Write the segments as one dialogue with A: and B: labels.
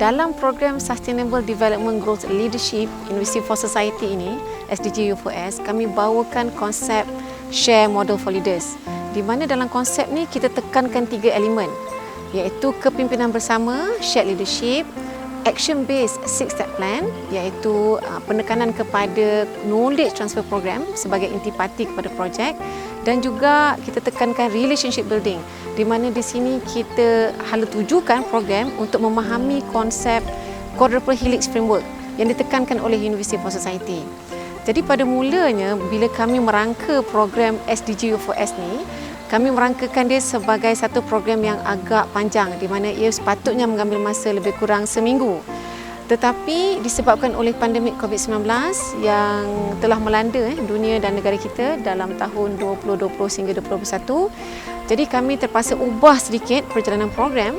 A: dalam program Sustainable Development Growth Leadership University for Society ini, SDG U4S, kami bawakan konsep Share Model for Leaders, di mana dalam konsep ni kita tekankan 3 elemen, iaitu kepimpinan bersama, shared leadership, action based 6-step plan, iaitu penekanan kepada knowledge transfer program sebagai intipati kepada projek, dan juga kita tekankan relationship building, di mana di sini kita hala tujukan program untuk memahami konsep Quadruple Helix Framework yang ditekankan oleh University for Society. Jadi pada mulanya bila kami merangka program SDG U4S ni, kami merangkakan dia sebagai satu program yang agak panjang, di mana ia sepatutnya mengambil masa lebih kurang seminggu. Tetapi disebabkan oleh pandemik COVID-19 yang telah melanda dunia dan negara kita dalam tahun 2020 hingga 2021, jadi kami terpaksa ubah sedikit perjalanan program,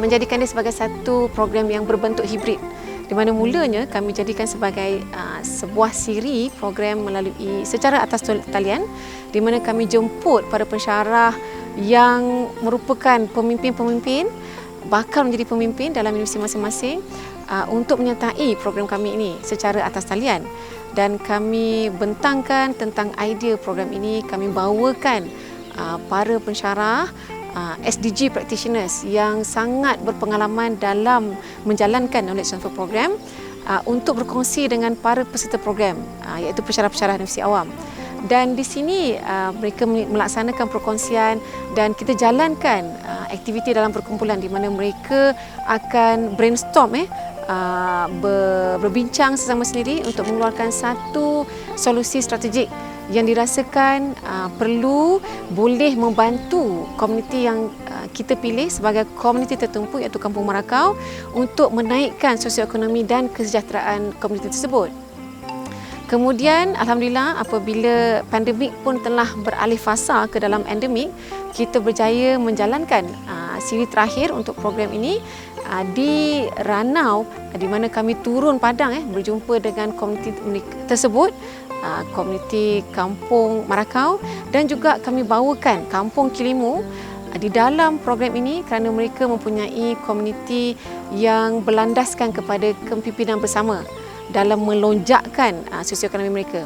A: menjadikan dia sebagai satu program yang berbentuk hibrid, di mana mulanya kami jadikan sebagai sebuah siri program melalui secara atas talian, di mana kami jemput para pensyarah yang merupakan pemimpin-pemimpin, bakal menjadi pemimpin dalam universiti masing-masing untuk menyertai program kami ini secara atas talian. Dan kami bentangkan tentang idea program ini, kami bawakan para pensyarah SDG practitioners yang sangat berpengalaman dalam menjalankan knowledge transfer program untuk berkongsi dengan para peserta program, iaitu pensyarah-pensyarah universiti awam. Dan di sini mereka melaksanakan perkongsian dan kita jalankan aktiviti dalam perkumpulan, di mana mereka akan brainstorm berbincang sesama sendiri untuk mengeluarkan satu solusi strategik yang dirasakan perlu boleh membantu komuniti yang kita pilih sebagai komuniti tertentu, iaitu Kampung Merakau, untuk menaikkan sosioekonomi dan kesejahteraan komuniti tersebut. Kemudian alhamdulillah apabila pandemik pun telah beralih fasa ke dalam endemik, kita berjaya menjalankan siri terakhir untuk program ini di Ranau, di mana kami turun padang berjumpa dengan komuniti tersebut, komuniti Kampung Merakau, dan juga kami bawakan Kampung Kilimu di dalam program ini kerana mereka mempunyai komuniti yang berlandaskan kepada kepimpinan bersama dalam melonjakkan sosioekonomi mereka.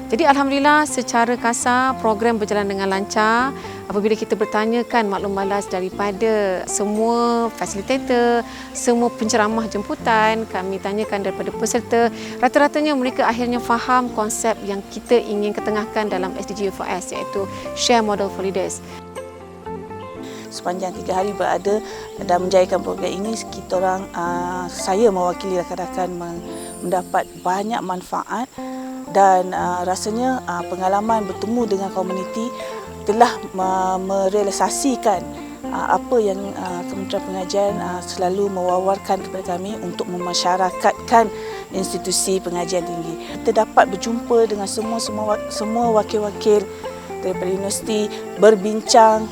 A: Jadi alhamdulillah secara kasar program berjalan dengan lancar. Apabila kita bertanyakan maklum balas daripada semua fasilitator, semua penceramah jemputan, kami tanyakan daripada peserta, rata-ratanya mereka akhirnya faham konsep yang kita ingin ketengahkan dalam SDG U4S, iaitu Share Model for Leaders.
B: Sepanjang 3 hari berada dan menjayakan program ini, kita orang, saya mewakili rakan-rakan mendapat banyak manfaat, dan rasanya pengalaman bertemu dengan komuniti telah merealisasikan apa yang Kementerian Pengajian selalu mewawarkan kepada kami untuk memasyarakatkan institusi pengajian tinggi. Kita dapat berjumpa dengan semua wakil-wakil daripada universiti, berbincang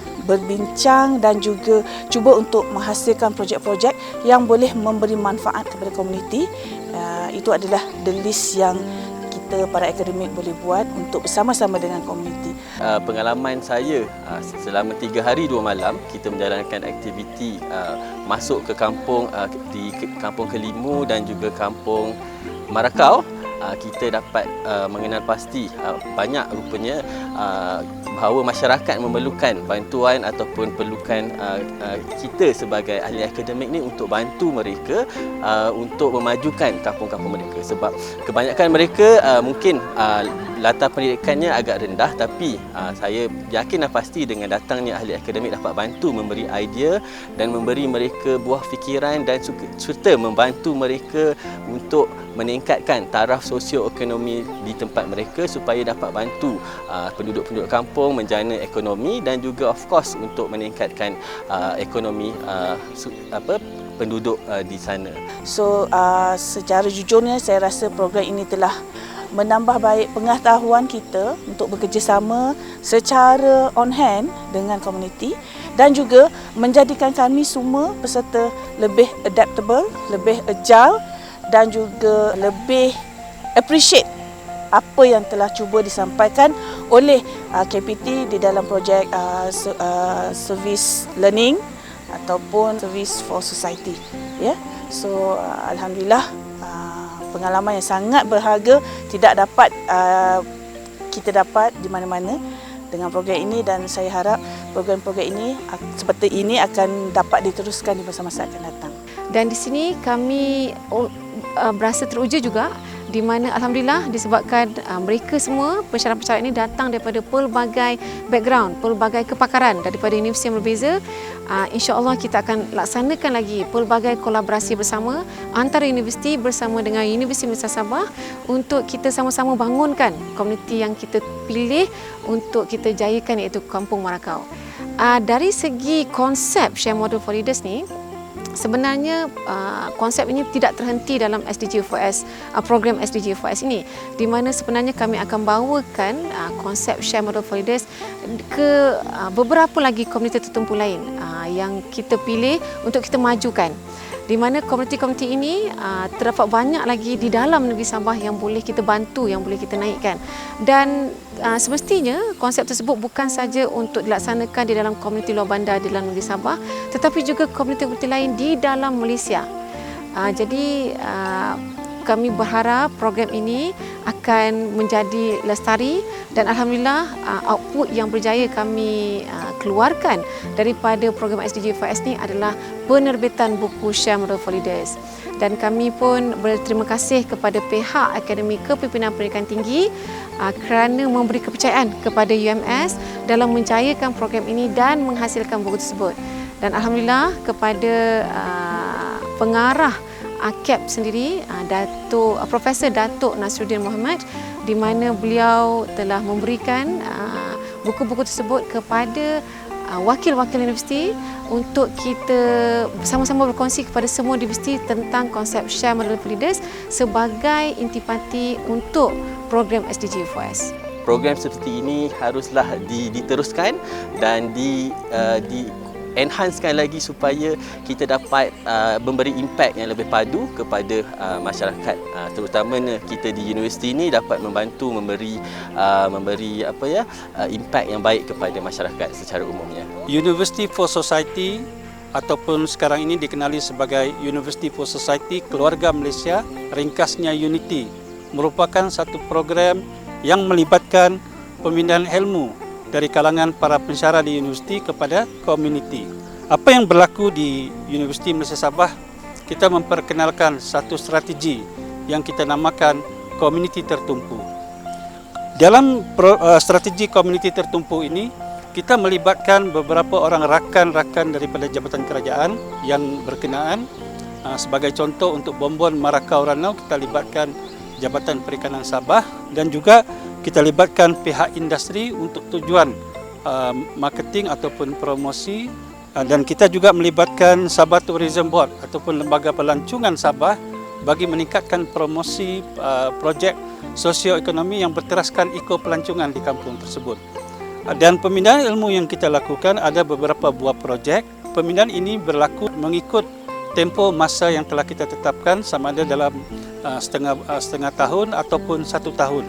B: dan juga cuba untuk menghasilkan projek-projek yang boleh memberi manfaat kepada komuniti. Itu adalah the list yang kita para akademik boleh buat untuk bersama-sama dengan komuniti.
C: Pengalaman saya selama 3 hari 2 malam kita menjalankan aktiviti masuk ke kampung, di Kampung Kelimu dan juga Kampung Merakau. Kita dapat mengenal pasti banyak rupanya bahawa masyarakat memerlukan bantuan ataupun perlukan kita sebagai ahli akademik ni untuk bantu mereka untuk memajukan kampung-kampung mereka. Sebab kebanyakan mereka mungkin latar pendidikannya agak rendah, tapi saya yakin dan pasti dengan datangnya ahli akademik dapat bantu memberi idea dan memberi mereka buah fikiran dan serta membantu mereka untuk meningkatkan taraf sosioekonomi di tempat mereka supaya dapat bantu penduduk-penduduk kampung menjana ekonomi dan juga of course untuk meningkatkan ekonomi penduduk di sana.
B: So secara jujurnya saya rasa program ini telah menambah baik pengetahuan kita untuk bekerjasama secara on hand dengan komuniti dan juga menjadikan kami semua peserta lebih adaptable, lebih agile dan juga lebih appreciate apa yang telah cuba disampaikan oleh KPT di dalam projek service learning ataupun service for society. Ya, so alhamdulillah pengalaman yang sangat berharga tidak dapat kita dapat di mana-mana dengan program ini, dan saya harap program-program ini seperti ini akan dapat diteruskan di masa-masa akan datang.
A: Dan di sini kami berasa teruja juga di mana alhamdulillah disebabkan mereka semua pensyarah-pensyarah ini datang daripada pelbagai background, pelbagai kepakaran daripada universiti yang berbeza. InsyaAllah kita akan laksanakan lagi pelbagai kolaborasi bersama antara universiti bersama dengan Universiti Malaysia Sabah untuk kita sama-sama bangunkan komuniti yang kita pilih untuk kita jayakan, iaitu Kampung Marakau. Dari segi konsep Share Model for Leaders ni, sebenarnya konsep ini tidak terhenti dalam SDG4S, program SDG4S ini, di mana sebenarnya kami akan bawakan konsep Share Model for Leaders ke beberapa lagi komuniti tertentu lain yang kita pilih untuk kita majukan, di mana komuniti-komuniti ini terdapat banyak lagi di dalam negeri Sabah yang boleh kita bantu, yang boleh kita naikkan. Dan semestinya konsep tersebut bukan saja untuk dilaksanakan di dalam komuniti luar bandar di dalam negeri Sabah, tetapi juga komuniti-komuniti lain di dalam Malaysia. Jadi kami berharap program ini akan menjadi lestari, dan alhamdulillah output yang berjaya kami keluarkan daripada program SDG4S ini adalah penerbitan buku Share Model for Leaders. Dan kami pun berterima kasih kepada pihak Akademi Kepimpinan Pendidikan Tinggi kerana memberi kepercayaan kepada UMS dalam menjayakan program ini dan menghasilkan buku tersebut. Dan alhamdulillah kepada pengarah KEP sendiri, Profesor Datuk Nasruddin Mohamad, di mana beliau telah memberikan buku-buku tersebut kepada wakil-wakil universiti untuk kita sama-sama berkongsi kepada semua universiti tentang konsep Share Model for Leaders sebagai intipati untuk program SDG4S.
C: Program seperti ini haruslah diteruskan dan enhancekan lagi supaya kita dapat memberi impak yang lebih padu kepada masyarakat, terutamanya kita di universiti ini dapat membantu memberi impak yang baik kepada masyarakat secara umumnya.
D: University for Society ataupun sekarang ini dikenali sebagai University for Society Keluarga Malaysia, ringkasnya Unity, merupakan satu program yang melibatkan pemindahan ilmu dari kalangan para pensyarah di universiti kepada komuniti. Apa yang berlaku di Universiti Malaysia Sabah, kita memperkenalkan satu strategi yang kita namakan komuniti tertumpu. Dalam strategi komuniti tertumpu ini, kita melibatkan beberapa orang rakan-rakan daripada Jabatan Kerajaan yang berkenaan. Sebagai contoh, untuk Bonbon Marakau Ranau kita libatkan Jabatan Perikanan Sabah, dan juga kita libatkan pihak industri untuk tujuan marketing ataupun promosi, dan kita juga melibatkan Sabah Tourism Board ataupun Lembaga Pelancongan Sabah bagi meningkatkan promosi projek sosioekonomi yang berteraskan eko-pelancongan di kampung tersebut. Dan pemindahan ilmu yang kita lakukan ada beberapa buah projek. Pemindahan ini berlaku mengikut tempoh masa yang telah kita tetapkan, sama ada dalam setengah tahun ataupun 1 tahun.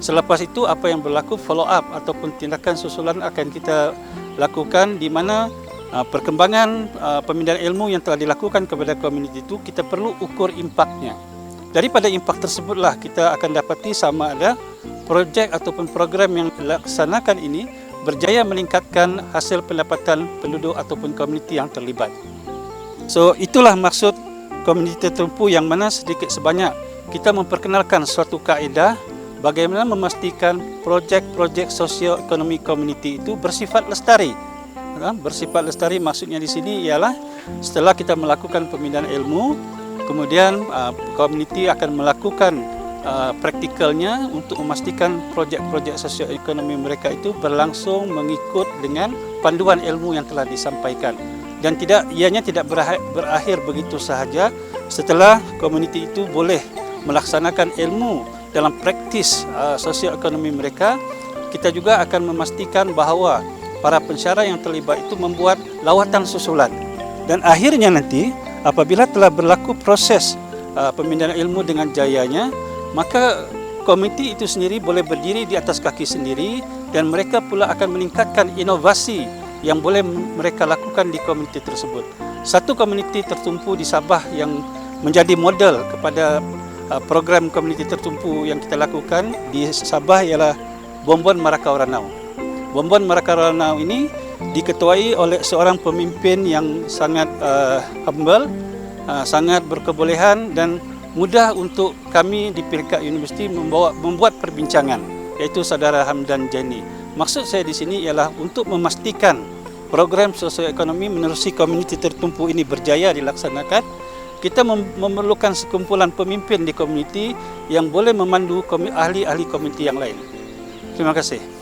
D: Selepas itu apa yang berlaku follow up ataupun tindakan susulan akan kita lakukan, di mana perkembangan pemindahan ilmu yang telah dilakukan kepada komuniti itu kita perlu ukur impaknya. Daripada impak tersebutlah kita akan dapati sama ada projek ataupun program yang dilaksanakan ini berjaya meningkatkan hasil pendapatan penduduk ataupun komuniti yang terlibat. So itulah maksud komuniti tertumpu, yang mana sedikit sebanyak kita memperkenalkan suatu kaedah bagaimana memastikan projek-projek sosioekonomi komuniti itu bersifat lestari. Bersifat lestari maksudnya di sini ialah setelah kita melakukan pemindahan ilmu, kemudian komuniti akan melakukan praktikalnya untuk memastikan projek-projek sosioekonomi mereka itu berlangsung mengikut dengan panduan ilmu yang telah disampaikan. Dan ianya tidak berakhir begitu sahaja. Setelah komuniti itu boleh melaksanakan ilmu dalam praktis sosioekonomi mereka, kita juga akan memastikan bahawa para pensyarah yang terlibat itu membuat lawatan susulan. Dan akhirnya nanti apabila telah berlaku proses pemindahan ilmu dengan jayanya, maka komiti itu sendiri boleh berdiri di atas kaki sendiri, dan mereka pula akan meningkatkan inovasi yang boleh mereka lakukan di komuniti tersebut. Satu komuniti tertumpu di Sabah yang menjadi model kepada program komuniti tertumpu yang kita lakukan di Sabah ialah Bonbon Marakau Ranau. Bonbon Marakau Ranau ini diketuai oleh seorang pemimpin yang sangat humble, sangat berkebolehan dan mudah untuk kami di Peringkat Universiti membuat perbincangan, iaitu Saudara Hamdan Jaini. Maksud saya di sini ialah untuk memastikan program sosioekonomi menerusi komuniti tertumpu ini berjaya dilaksanakan. Kita memerlukan sekumpulan pemimpin di komuniti yang boleh memandu ahli-ahli komuniti yang lain. Terima kasih.